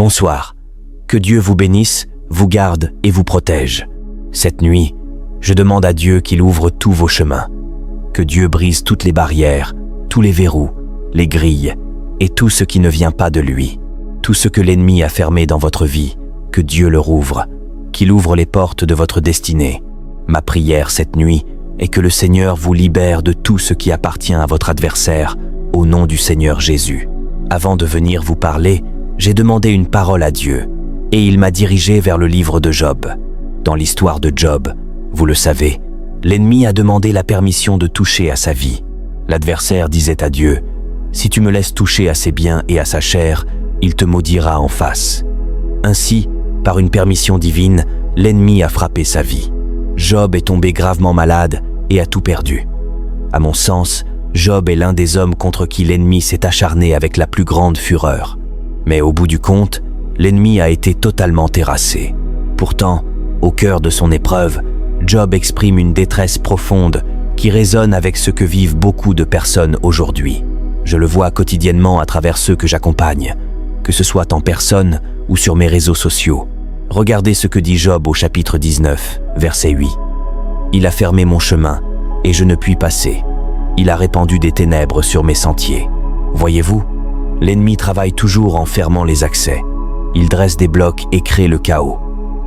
Bonsoir. Que Dieu vous bénisse, vous garde et vous protège. Cette nuit, je demande à Dieu qu'il ouvre tous vos chemins. Que Dieu brise toutes les barrières, tous les verrous, les grilles et tout ce qui ne vient pas de lui. Tout ce que l'ennemi a fermé dans votre vie, que Dieu le rouvre, qu'il ouvre les portes de votre destinée. Ma prière cette nuit est que le Seigneur vous libère de tout ce qui appartient à votre adversaire, au nom du Seigneur Jésus. Avant de venir vous parler, j'ai demandé une parole à Dieu, et il m'a dirigé vers le livre de Job. Dans l'histoire de Job, vous le savez, l'ennemi a demandé la permission de toucher à sa vie. L'adversaire disait à Dieu, « Si tu me laisses toucher à ses biens et à sa chair, il te maudira en face. » Ainsi, par une permission divine, l'ennemi a frappé sa vie. Job est tombé gravement malade et a tout perdu. À mon sens, Job est l'un des hommes contre qui l'ennemi s'est acharné avec la plus grande fureur. Mais au bout du compte, l'ennemi a été totalement terrassé. Pourtant, au cœur de son épreuve, Job exprime une détresse profonde qui résonne avec ce que vivent beaucoup de personnes aujourd'hui. Je le vois quotidiennement à travers ceux que j'accompagne, que ce soit en personne ou sur mes réseaux sociaux. Regardez ce que dit Job au chapitre 19, verset 8. « Il a fermé mon chemin, et je ne puis passer. Il a répandu des ténèbres sur mes sentiers. » Voyez-vous, l'ennemi travaille toujours en fermant les accès. Il dresse des blocs et crée le chaos.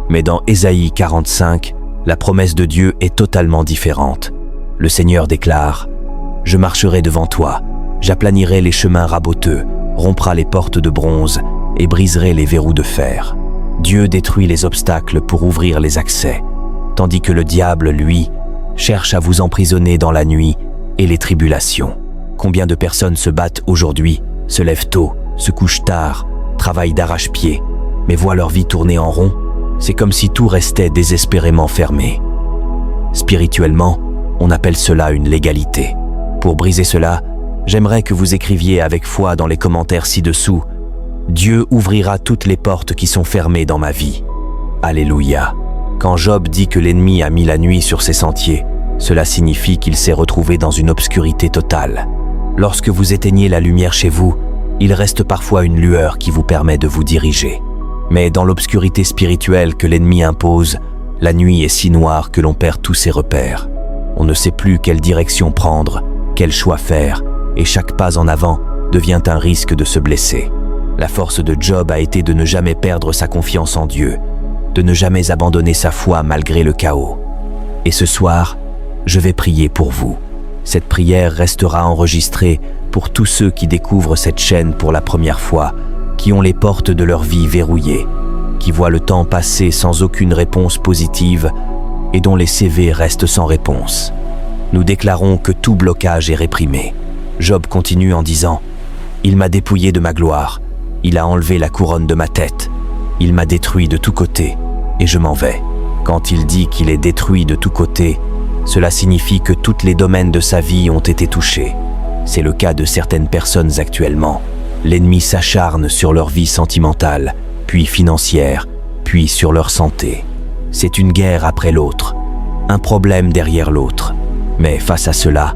Mais dans Ésaïe 45, la promesse de Dieu est totalement différente. Le Seigneur déclare « Je marcherai devant toi, j'aplanirai les chemins raboteux, rompra les portes de bronze et briserai les verrous de fer. » Dieu détruit les obstacles pour ouvrir les accès, tandis que le diable, lui, cherche à vous emprisonner dans la nuit et les tribulations. Combien de personnes se battent aujourd'hui, se lèvent tôt, se couchent tard, travaillent d'arrache-pied, mais voient leur vie tourner en rond? C'est comme si tout restait désespérément fermé. Spirituellement, on appelle cela une légalité. Pour briser cela, j'aimerais que vous écriviez avec foi dans les commentaires ci-dessous « Dieu ouvrira toutes les portes qui sont fermées dans ma vie. » Alléluia. Quand Job dit que l'ennemi a mis la nuit sur ses sentiers, cela signifie qu'il s'est retrouvé dans une obscurité totale. Lorsque vous éteignez la lumière chez vous, il reste parfois une lueur qui vous permet de vous diriger. Mais dans l'obscurité spirituelle que l'ennemi impose, la nuit est si noire que l'on perd tous ses repères. On ne sait plus quelle direction prendre, quel choix faire, et chaque pas en avant devient un risque de se blesser. La force de Job a été de ne jamais perdre sa confiance en Dieu, de ne jamais abandonner sa foi malgré le chaos. Et ce soir, je vais prier pour vous. Cette prière restera enregistrée pour tous ceux qui découvrent cette chaîne pour la première fois, qui ont les portes de leur vie verrouillées, qui voient le temps passer sans aucune réponse positive et dont les CV restent sans réponse. Nous déclarons que tout blocage est réprimé. Job continue en disant « Il m'a dépouillé de ma gloire, il a enlevé la couronne de ma tête, il m'a détruit de tous côtés, et je m'en vais. » Quand il dit qu'il est détruit de tous côtés, cela signifie que tous les domaines de sa vie ont été touchés. C'est le cas de certaines personnes actuellement. L'ennemi s'acharne sur leur vie sentimentale, puis financière, puis sur leur santé. C'est une guerre après l'autre, un problème derrière l'autre. Mais face à cela,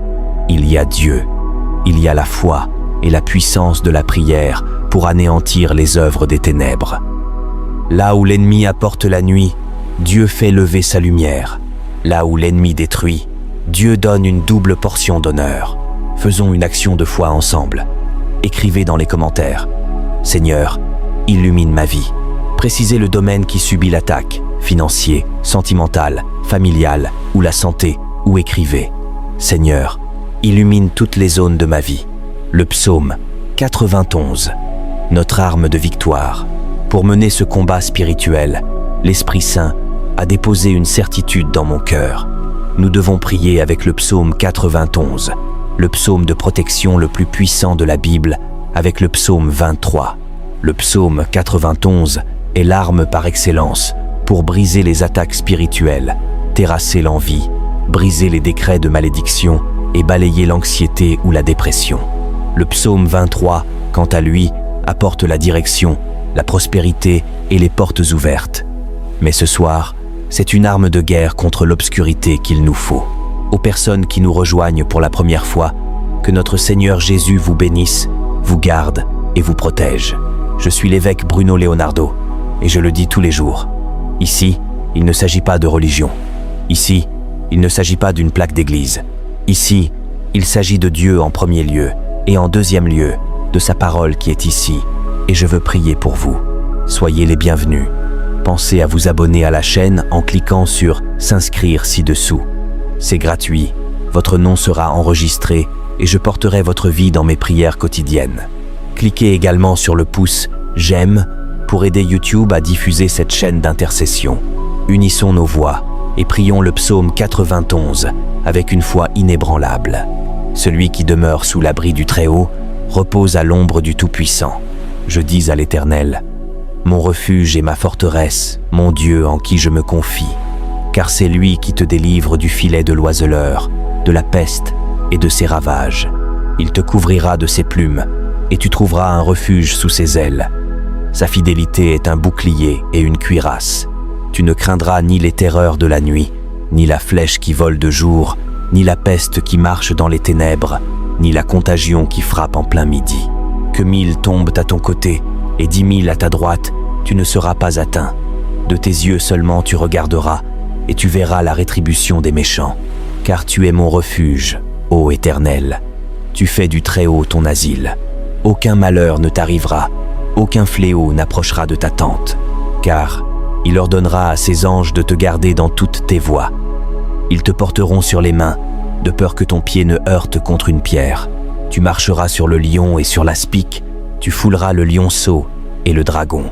il y a Dieu, il y a la foi et la puissance de la prière pour anéantir les œuvres des ténèbres. Là où l'ennemi apporte la nuit, Dieu fait lever sa lumière. Là où l'ennemi détruit, Dieu donne une double portion d'honneur. Faisons une action de foi ensemble. Écrivez dans les commentaires « Seigneur, illumine ma vie ». Précisez le domaine qui subit l'attaque, financier, sentimental, familial ou la santé, ou écrivez « Seigneur, illumine toutes les zones de ma vie ». Le psaume 91, notre arme de victoire. Pour mener ce combat spirituel, l'Esprit Saint a déposé une certitude dans mon cœur. Nous devons prier avec le psaume 91, le psaume de protection le plus puissant de la Bible, avec le psaume 23. Le psaume 91 est l'arme par excellence pour briser les attaques spirituelles, terrasser l'envie, briser les décrets de malédiction et balayer l'anxiété ou la dépression. Le psaume 23, quant à lui, apporte la direction, la prospérité et les portes ouvertes. Mais ce soir, c'est une arme de guerre contre l'obscurité qu'il nous faut. Aux personnes qui nous rejoignent pour la première fois, que notre Seigneur Jésus vous bénisse, vous garde et vous protège. Je suis l'évêque Bruno Leonardo, et je le dis tous les jours. Ici, il ne s'agit pas de religion. Ici, il ne s'agit pas d'une plaque d'église. Ici, il s'agit de Dieu en premier lieu, et en deuxième lieu, de sa parole qui est ici, et je veux prier pour vous. Soyez les bienvenus. Pensez à vous abonner à la chaîne en cliquant sur « S'inscrire » ci-dessous. C'est gratuit, votre nom sera enregistré et je porterai votre vie dans mes prières quotidiennes. Cliquez également sur le pouce « J'aime » pour aider YouTube à diffuser cette chaîne d'intercession. Unissons nos voix et prions le psaume 91 avec une foi inébranlable. Celui qui demeure sous l'abri du Très-Haut repose à l'ombre du Tout-Puissant. Je dis à l'Éternel, mon refuge et ma forteresse, mon Dieu en qui je me confie, car c'est lui qui te délivre du filet de l'oiseleur, de la peste et de ses ravages. Il te couvrira de ses plumes, et tu trouveras un refuge sous ses ailes. Sa fidélité est un bouclier et une cuirasse. Tu ne craindras ni les terreurs de la nuit, ni la flèche qui vole de jour, ni la peste qui marche dans les ténèbres, ni la contagion qui frappe en plein midi. Que 1000 tombent à ton côté et 10 000 à ta droite, tu ne seras pas atteint. De tes yeux seulement tu regarderas, et tu verras la rétribution des méchants. Car tu es mon refuge, ô Éternel. Tu fais du Très-Haut ton asile. Aucun malheur ne t'arrivera, aucun fléau n'approchera de ta tente. Car il ordonnera à ses anges de te garder dans toutes tes voies. Ils te porteront sur les mains, de peur que ton pied ne heurte contre une pierre. Tu marcheras sur le lion et sur l'aspic, tu fouleras le lionceau et le dragon.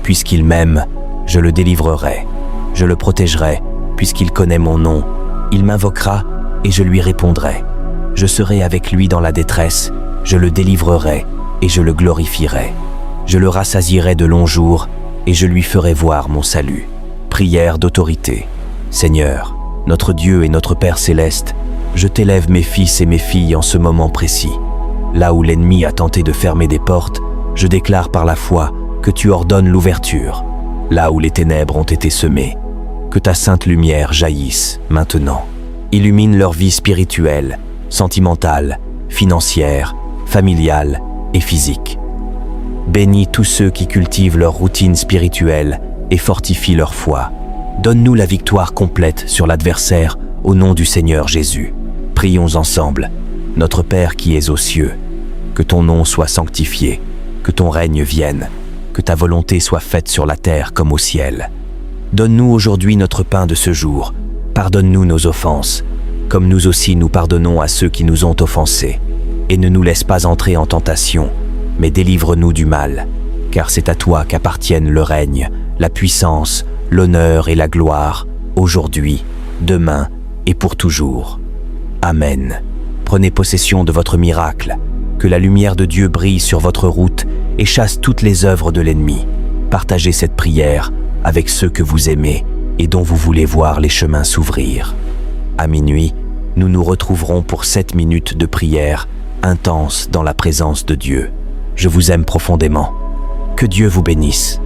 Puisqu'il m'aime, je le délivrerai. Je le protégerai, puisqu'il connaît mon nom. Il m'invoquera et je lui répondrai. Je serai avec lui dans la détresse, je le délivrerai et je le glorifierai. Je le rassasierai de longs jours et je lui ferai voir mon salut. Prière d'autorité. Seigneur, notre Dieu et notre Père céleste, je t'élève mes fils et mes filles en ce moment précis. Là où l'ennemi a tenté de fermer des portes, je déclare par la foi que tu ordonnes l'ouverture. Là où les ténèbres ont été semées, que ta sainte lumière jaillisse maintenant. Illumine leur vie spirituelle, sentimentale, financière, familiale et physique. Bénis tous ceux qui cultivent leur routine spirituelle et fortifient leur foi. Donne-nous la victoire complète sur l'adversaire au nom du Seigneur Jésus. Prions ensemble. Notre Père qui es aux cieux, que ton nom soit sanctifié, que ton règne vienne, que ta volonté soit faite sur la terre comme au ciel. Donne-nous aujourd'hui notre pain de ce jour. Pardonne-nous nos offenses, comme nous aussi nous pardonnons à ceux qui nous ont offensés. Et ne nous laisse pas entrer en tentation, mais délivre-nous du mal, car c'est à toi qu'appartiennent le règne, la puissance, l'honneur et la gloire, aujourd'hui, demain et pour toujours. Amen. Prenez possession de votre miracle, que la lumière de Dieu brille sur votre route et chasse toutes les œuvres de l'ennemi. Partagez cette prière avec ceux que vous aimez et dont vous voulez voir les chemins s'ouvrir. À minuit, nous nous retrouverons pour 7 minutes de prière intense dans la présence de Dieu. Je vous aime profondément. Que Dieu vous bénisse.